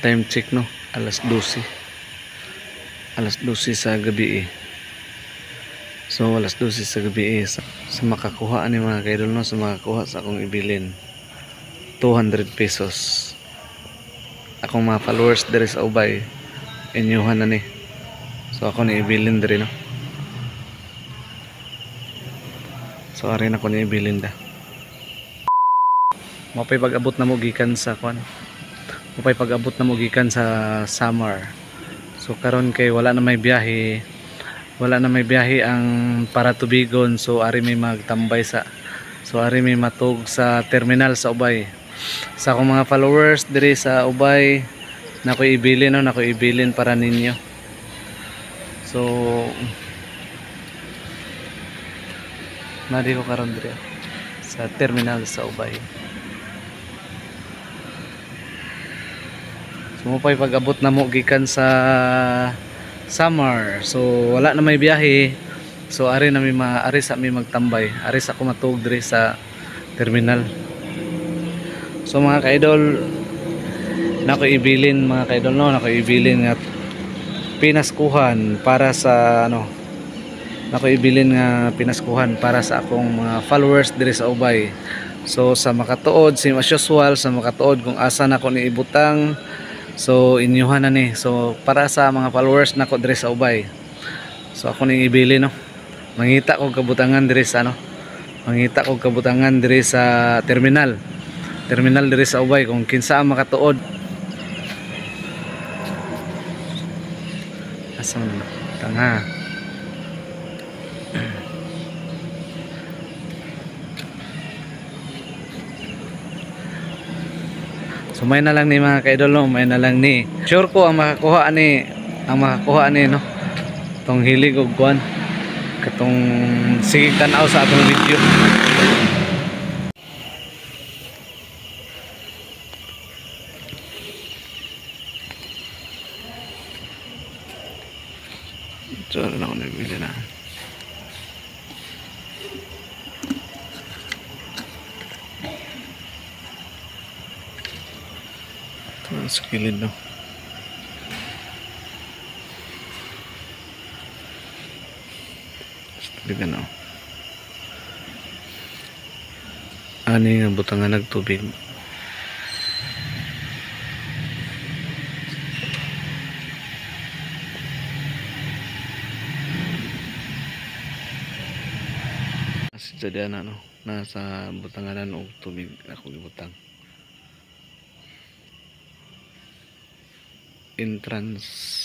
Time check no, alas 12. Alas 12 sa gabi eh. So alas 12 sa gabi eh. Sa makakuha ni mga kaidol no, sa makakuha sa akong ibilin 200 pesos. Akong mga followers diri sa ubay inyuhan na ni. So ako ni ibilin diri no. So ari na ko ni ibilin da. Mapay pag-abot na mo gikan sa kwan. Mapay pag-abot na mo gikan sa summer. So karon kay wala na may biyahe. Wala na may biyahe ang para tubigon. So ari may magtambay sa. So ari may matug sa terminal sa Ubay. Sa akong mga followers diri sa Ubay, nako ibilin no, nako ibilin para ninyo. So nadi ko karon diri sa terminal sa Ubay. So mapay pag-abot na mo gikan sa summer. So wala na may biyahe. So ari na may ari sa may magtambay. Ari sa ako matug diri sa terminal. So mga kaidol, nako ibilin mga kaidol no, nako ibilin nga pinaskuhan para sa ano. Nako ibilin nga pinaskuhan para sa akong mga followers diri sa Ubay. So sa makatuod, si as usual sa makatuod kung asa nako ni ibutang. So inyuhan na ni. So para sa mga followers nako diri sa Ubay. So ako ning ibili no. Mangita ko kabutangan diri sa ano. Mangita ko kabutangan diri sa terminal. Terminal diri sa Ubay kung kinsa ang makatuod. Asa man tanga. So may na lang ni mga kaidol no, may na lang ni. Sure ko ang makakuha ni no. Tong hilig og kuan. Katong sige tan-aw sa atong video. So na ako nabili na. Sa kilid no. Sige no. Ani nga butangan nagtubig. Jadi na no, nasa butanganan og tubig ako gibutang. Entrance